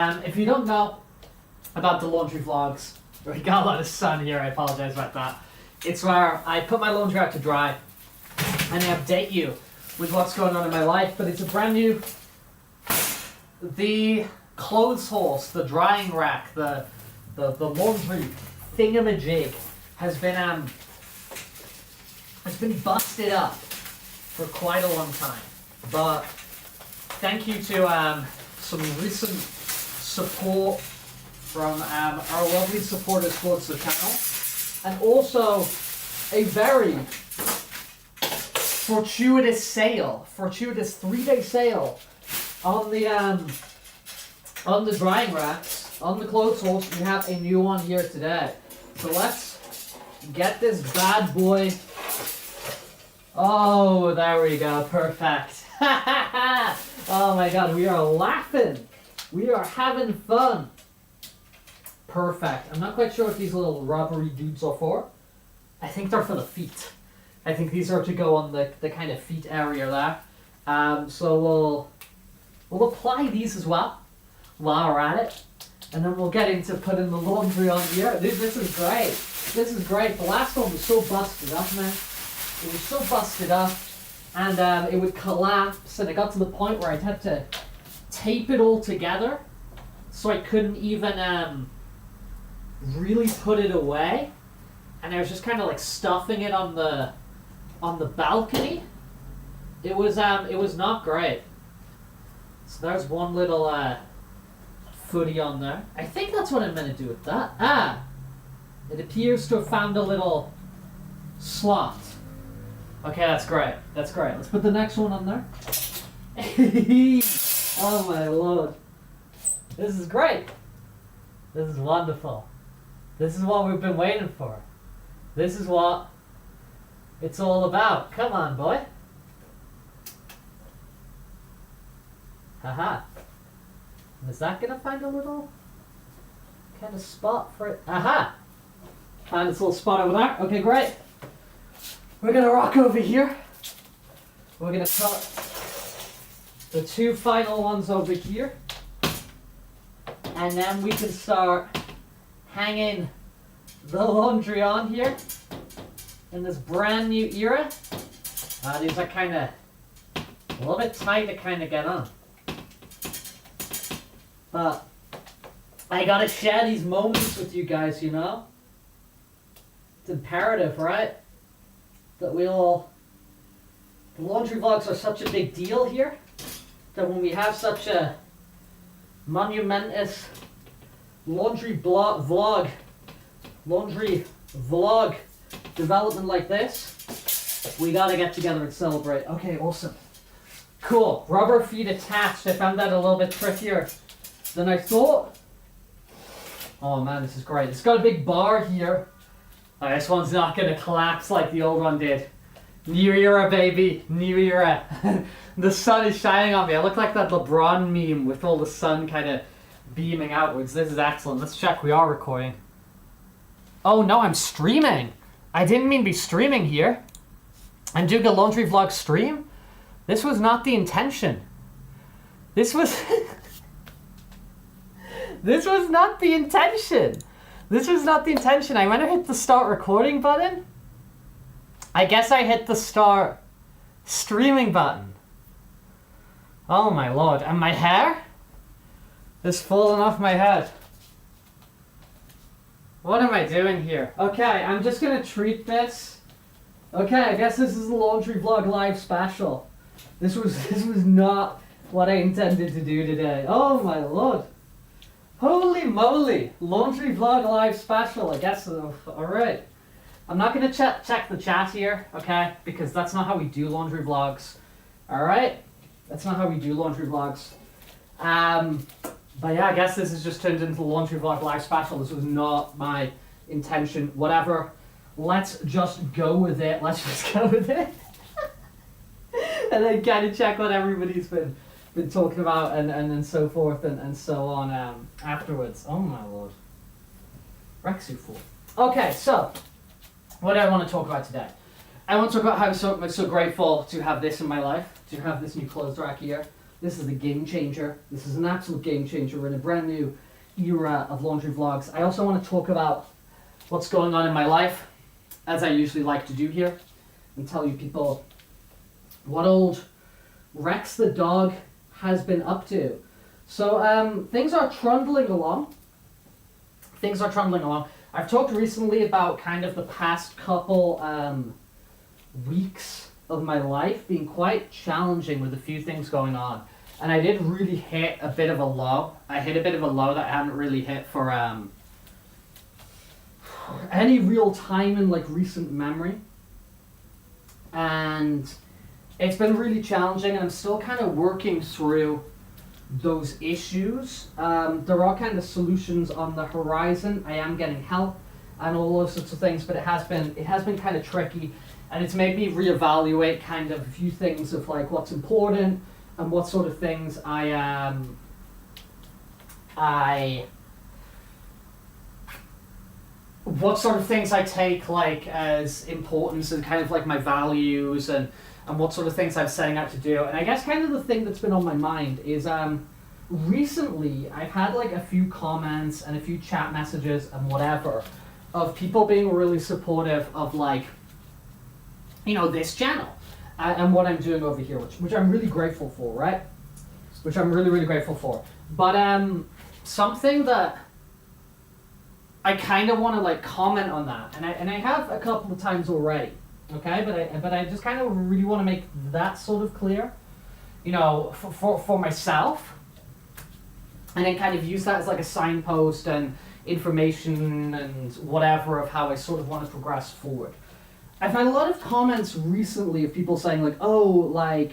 If you don't know about the laundry vlogs, we got a lot of sun here, I apologize about that. It's where I put my laundry out to dry and I update you with what's going on in my life, but it's a brand new, the clothes horse, the drying rack, the laundry thingamajig has been busted up for quite a long time. But thank you to some recent support from our lovely supporters towards the channel, and also a very fortuitous 3-day sale on the drying racks, on the clothes horse. We have a new one here today. So let's get this bad boy. Oh, there we go, perfect. Oh my god, we are laughing. We are having fun. Perfect. I'm not quite sure what these little rubbery dudes are for. I think they're for the feet. I think these are to go on the kind of feet area there. So we'll apply these as well while we're at it. And then we'll get into putting the laundry on here. Dude, this is great. This is great. The last one was so busted up, man. It was so busted up. And it would collapse. And it got to the point where I'd have to tape it all together. So I couldn't even really put it away. And I was just kind of like stuffing it on the balcony. It was not great. So there's one little footy on there. I think that's what I'm meant to do with that. It appears to have found a little slot. Okay, that's great. That's great. Let's put the next one on there. Oh my lord. This is great. This is wonderful. This is what we've been waiting for. This is what it's all about. Come on, boy. Haha. Is that gonna find a little kind of spot for it? Aha! Find this little spot over there. Okay, great. We're gonna rock over here. We're gonna put the two final ones over here. And then we can start hanging the laundry on here in this brand new era. These are kind of a little bit tight to kind of get on. But I gotta share these moments with you guys, you know? It's imperative, right? That the laundry vlogs are such a big deal here, that when we have such a monumentous laundry vlog development like this, we gotta get together and celebrate. Okay, awesome. Cool. Rubber feet attached. I found that a little bit trickier than I thought. Oh man, this is great. It's got a big bar here. This one's not gonna collapse like the old one did. New era, baby. New era. The sun is shining on me. I look like that LeBron meme with all the sun kind of beaming outwards. This is excellent. Let's check. We are recording. Oh no, I'm streaming. I didn't mean to be streaming here. I'm doing a laundry vlog stream. This was not the intention. This was... This was not the intention. This was not the intention. I went to hit the start recording button. I guess I hit the start streaming button. Oh my lord. And my hair is falling off my head. What am I doing here? Okay, I'm just gonna treat this. Okay, I guess this is the laundry vlog live special. This was not what I intended to do today. Oh my lord. Holy moly. Laundry vlog live special, I guess. Alright. I'm not gonna check the chat here, okay? Because that's not how we do laundry vlogs. Alright? That's not how we do laundry vlogs. But yeah, I guess this has just turned into the laundry vlog live special. This was not my intention. Whatever. Let's just go with it. Let's just go with it. And then kind of check what everybody's been talking about and so forth and so on afterwards. Oh my lord. Rex, you fool. Okay, so what do I want to talk about today? I want to talk about how I'm so grateful to have this in my life, to have this new clothes rack here. This is a game changer. This is an absolute game changer. We're in a brand new era of laundry vlogs. I also want to talk about what's going on in my life, as I usually like to do here, and tell you people what old Rex the dog has been up to. So things are trundling along. I've talked recently about kind of the past couple weeks of my life being quite challenging with a few things going on. And I did really hit a bit of a low. I hit a bit of a low that I haven't really hit for any real time in like recent memory. And it's been really challenging, and I'm still kind of working through those issues. There are kind of solutions on the horizon. I am getting help and all those sorts of things, but it has been kind of tricky, and it's made me reevaluate kind of a few things of like what's important and what sort of things what sort of things I take like as importance and kind of like my values and what sort of things I'm setting out to do. And I guess kind of the thing that's been on my mind is recently I've had like a few comments and a few chat messages and whatever of people being really supportive of like, you know, this channel and what I'm doing over here, which I'm really grateful for, right? Which I'm really, really grateful for. But something that I kind of want to like comment on that, and I have a couple of times already, okay? But I just kind of really want to make that sort of clear, you know, for myself, and then kind of use that as like a signpost and information and whatever of how I sort of want to progress forward. I've had a lot of comments recently of people saying like, oh, like,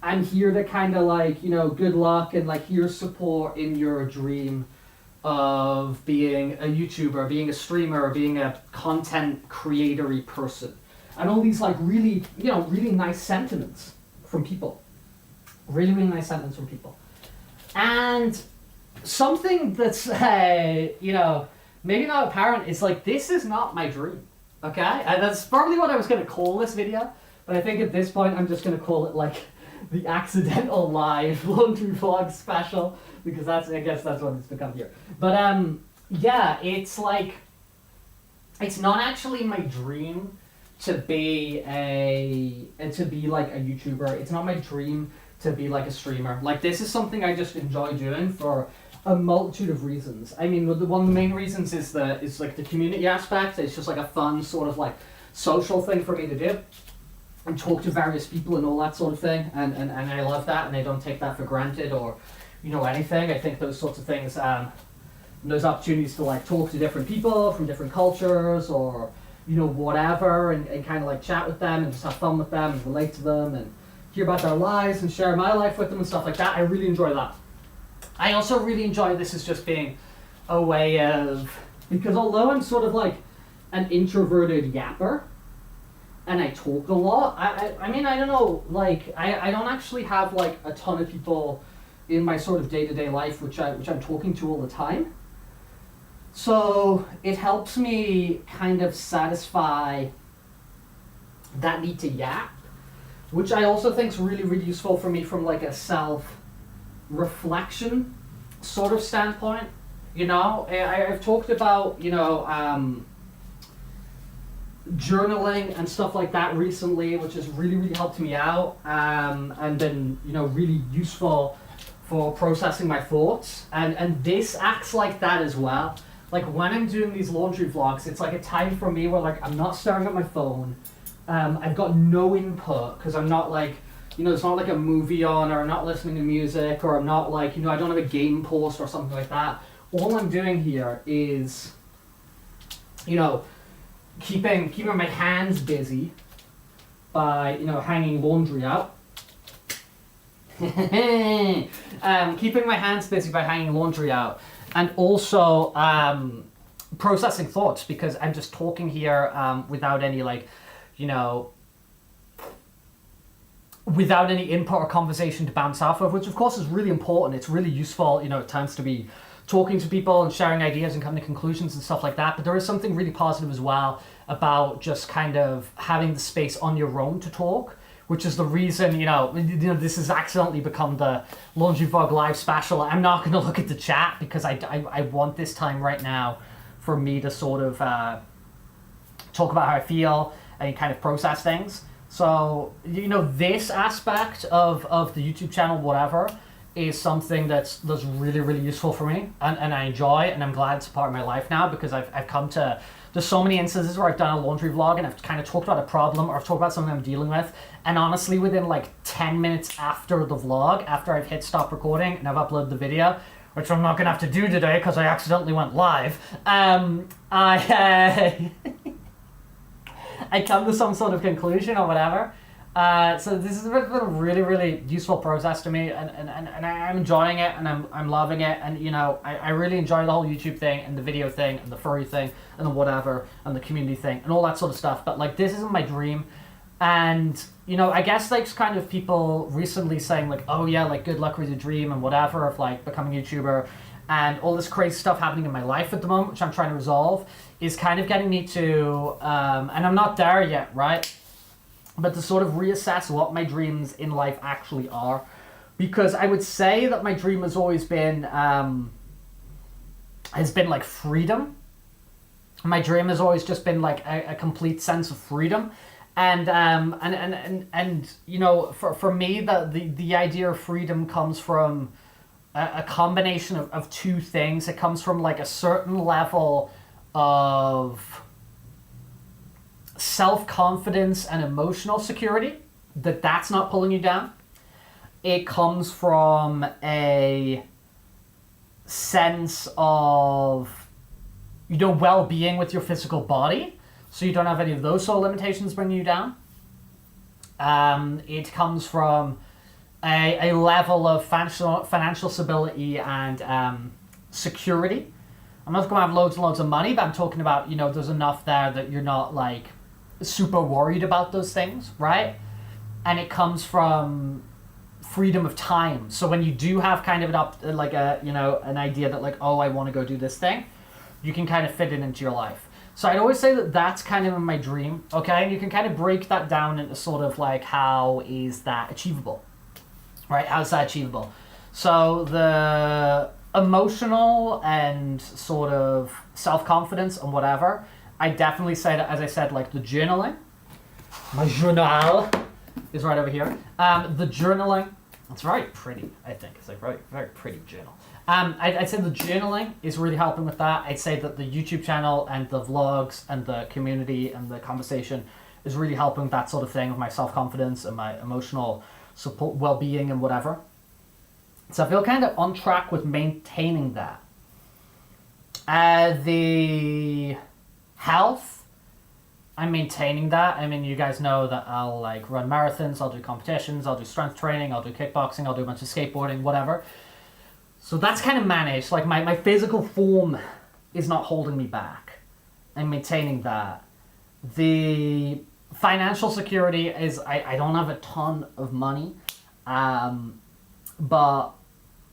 I'm here to kind of like, you know, good luck and like here's support in your dream of being a YouTuber, being a streamer, being a content creatory person. And all these like really, you know, really nice sentiments from people. Really, really nice sentiments from people. And something that's, you know, maybe not apparent is like, this is not my dream, okay? And that's probably what I was going to call this video, but I think at this point I'm just going to call it like the accidental live laundry vlog special, because I guess that's what it's become here. But yeah, it's like, it's not actually my dream to be like a YouTuber. It's not my dream to be like a streamer. Like, this is something I just enjoy doing for a multitude of reasons. I mean, one of the main reasons is like the community aspect. It's just like a fun sort of like social thing for me to do and talk to various people and all that sort of thing. And I love that, and I don't take that for granted or, you know, anything. I think those sorts of things, those opportunities to like talk to different people from different cultures or, you know, whatever, and kind of like chat with them and just have fun with them and relate to them and hear about their lives and share my life with them and stuff like that. I really enjoy that. I also really enjoy this as just being a way of, because although I'm sort of like an introverted yapper and I talk a lot, I mean, I don't know, like, I don't actually have like a ton of people in my sort of day-to-day life which I'm talking to all the time. So it helps me kind of satisfy that need to yap, which I also think is really, really useful for me from like a self-reflection sort of standpoint. You know, I've talked about, you know, journaling and stuff like that recently, which has really, really helped me out, and been, you know, really useful for processing my thoughts. And this acts like that as well. Like, when I'm doing these laundry vlogs, it's like a time for me where like I'm not staring at my phone. I've got no input because I'm not like, you know, it's not like a movie on, or I'm not listening to music, or I'm not like, you know, I don't have a game post or something like that. All I'm doing here is, you know, keeping my hands busy by, you know, hanging laundry out. Keeping my hands busy by hanging laundry out, and also processing thoughts, because I'm just talking here without any like, you know, without any input or conversation to bounce off of, which of course is really important. It's really useful, you know, at times to be talking to people and sharing ideas and coming to conclusions and stuff like that. But there is something really positive as well about just kind of having the space on your own to talk which is the reason, this has accidentally become the Laundry Vlog Live special. I'm not going to look at the chat because I want this time right now for me to sort of talk about how I feel and kind of process things. So, this aspect of the YouTube channel, whatever, is something that's really, really useful for me, and I enjoy, and I'm glad it's a part of my life now, because I've come to, there's so many instances where I've done a laundry vlog and I've kind of talked about a problem, or I've talked about something I'm dealing with, and honestly within like 10 minutes after the vlog, after I've hit stop recording and I've uploaded the video, which I'm not gonna have to do today because I accidentally went live, I come to some sort of conclusion or whatever. So this has been a really, really useful process to me, and I'm enjoying it, and I'm loving it, and I really enjoy the whole YouTube thing, and the video thing, and the furry thing, and the whatever, and the community thing, and all that sort of stuff. But like, this isn't my dream, and I guess like kind of people recently saying like, oh yeah, like good luck with your dream and whatever of like becoming a YouTuber, and all this crazy stuff happening in my life at the moment, which I'm trying to resolve, is kind of getting me to, and I'm not there yet, right? But to sort of reassess what my dreams in life actually are. Because I would say that my dream has always been, like freedom. My dream has always just been like a complete sense of freedom. And for me, the idea of freedom comes from a combination of two things. It comes from like a certain level of self-confidence and emotional security, that's not pulling you down. It comes from a sense of, well-being with your physical body, so you don't have any of those sort of limitations bringing you down. It comes from a level of financial stability and security. I'm not going to have loads and loads of money, but I'm talking about, there's enough there that you're not like super worried about those things, right? And it comes from freedom of time. So when you do have kind of an idea that like, oh, I want to go do this thing, you can kind of fit it into your life. So I'd always say that that's kind of my dream, okay? And you can kind of break that down into sort of like, how is that achievable, right? How is that achievable? So the emotional and sort of self-confidence and whatever, I definitely say that, as I said, like the journaling. My journal is right over here. The journaling, it's very pretty, I think. It's like very, very pretty journal. I'd say the journaling is really helping with that. I'd say that the YouTube channel and the vlogs and the community and the conversation is really helping with that sort of thing, of my self-confidence and my emotional support, well-being and whatever. So I feel kind of on track with maintaining that. The health, I'm maintaining that. I mean, you guys know that I'll like run marathons, I'll do competitions, I'll do strength training, I'll do kickboxing, I'll do a bunch of skateboarding, whatever. So that's kind of managed. Like my physical form is not holding me back. I'm maintaining that. The financial security is, I don't have a ton of money, but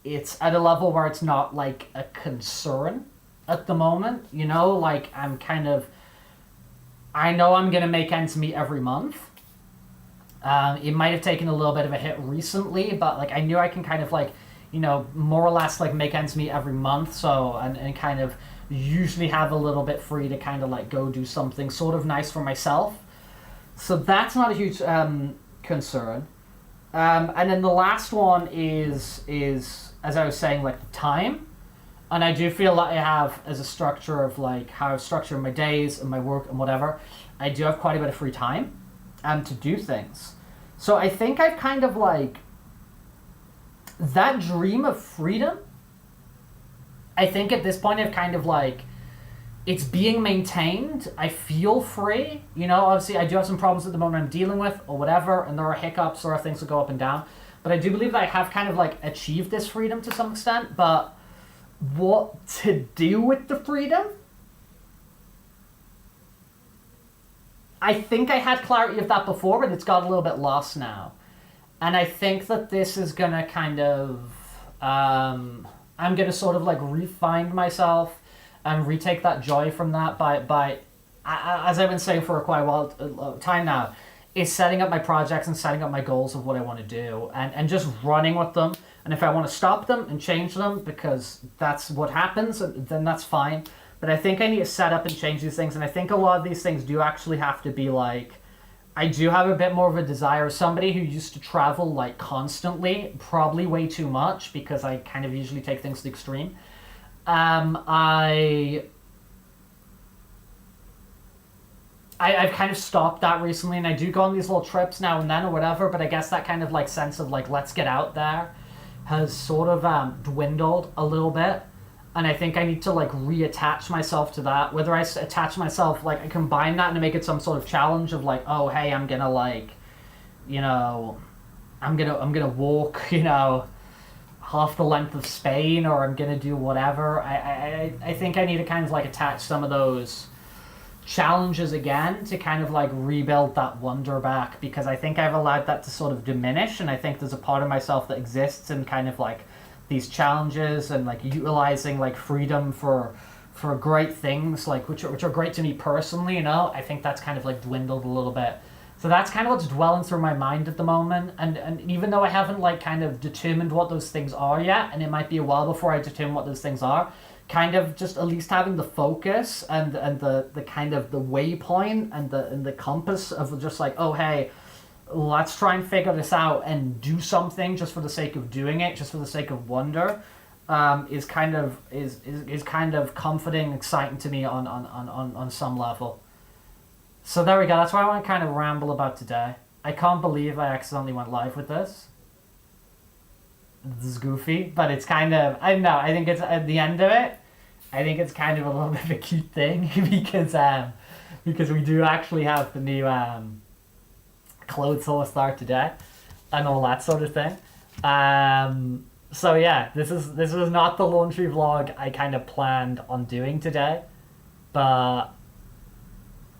it's at a level where it's not like a concern at the moment, like I'm kind of, I know I'm gonna make ends meet every month. It might have taken a little bit of a hit recently, but like I knew I can kind of like, more or less like make ends meet every month, so and kind of usually have a little bit free to kind of like go do something sort of nice for myself. So that's not a huge concern. And then the last one is as I was saying, like time. And I do feel that I have, as a structure of like how I structure my days and my work and whatever, I do have quite a bit of free time to do things. So I think I've kind of like, that dream of freedom, I think at this point I've kind of like, it's being maintained. I feel free. Obviously I do have some problems at the moment I'm dealing with or whatever, and there are hiccups, there are things that go up and down. But I do believe that I have kind of like achieved this freedom to some extent, but what to do with the freedom? I think I had clarity of that before, but it's got a little bit lost now. And I think that this is going to kind of, I'm going to sort of like re-find myself and retake that joy from that by as I've been saying for quite a while time now, is setting up my projects and setting up my goals of what I want to do, and just running with them. And if I want to stop them and change them because that's what happens, then that's fine. But I think I need to set up and change these things, and I think a lot of these things do actually have to be like, I do have a bit more of a desire. Somebody who used to travel like constantly, probably way too much because I kind of usually take things to the extreme. I've kind of stopped that recently, and I do go on these little trips now and then or whatever, but I guess that kind of like sense of like, let's get out there has sort of dwindled a little bit. And I think I need to like reattach myself to that. Whether I attach myself, like I combine that and make it some sort of challenge of like, oh, hey, I'm gonna like, you know, I'm gonna walk, you know, half the length of Spain, or I'm gonna do whatever. I think I need to kind of like attach some of those challenges again to kind of like rebuild that wonder back, because I think I've allowed that to sort of diminish, and I think there's a part of myself that exists in kind of like these challenges and like utilizing like freedom for great things, like which are great to me personally, you know. I think that's kind of like dwindled a little bit. So that's kind of what's dwelling through my mind at the moment, and even though I haven't like kind of determined what those things are yet, and it might be a while before I determine what those things are, kind of just at least having the focus and the kind of the waypoint and the compass of just like, oh hey, let's try and figure this out and do something just for the sake of doing it, just for the sake of wonder, is kind of comforting, exciting to me on some level. So there we go. That's what I want to kind of ramble about today. I can't believe I accidentally went live with this. This is goofy, but it's kind of, I don't know, I think it's at the end of it, I think it's kind of a little bit of a cute thing because we do actually have the new clothes all start today and all that sort of thing. So yeah, this was not the laundry vlog I kind of planned on doing today, but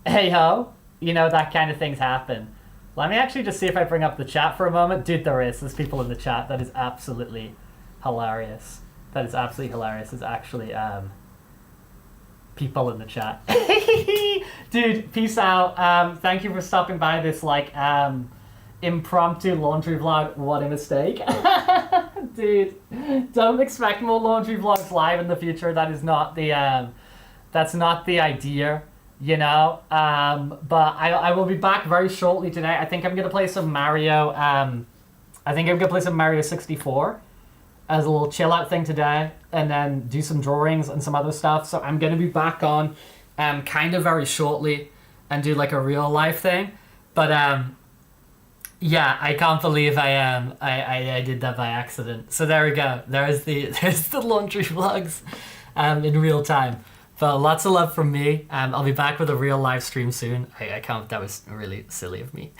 hey ho, you know, that kind of things happen. Let me actually just see if I bring up the chat for a moment. Dude, there's people in the chat. That is absolutely hilarious. That is absolutely hilarious. There's actually people in the chat. Dude, peace out. Thank you for stopping by this like impromptu laundry vlog. What a mistake. Dude, don't expect more laundry vlogs live in the future. That is not the that's not the idea. You know, but I will be back very shortly today. I think I'm going to play some Mario, I think I'm going to play some Mario 64 as a little chill out thing today, and then do some drawings and some other stuff. So I'm going to be back on kind of very shortly and do like a real life thing. But yeah, I can't believe I did that by accident. So there we go. There's the laundry vlogs in real time. But lots of love from me. I'll be back with a real live stream soon. I can't, that was really silly of me.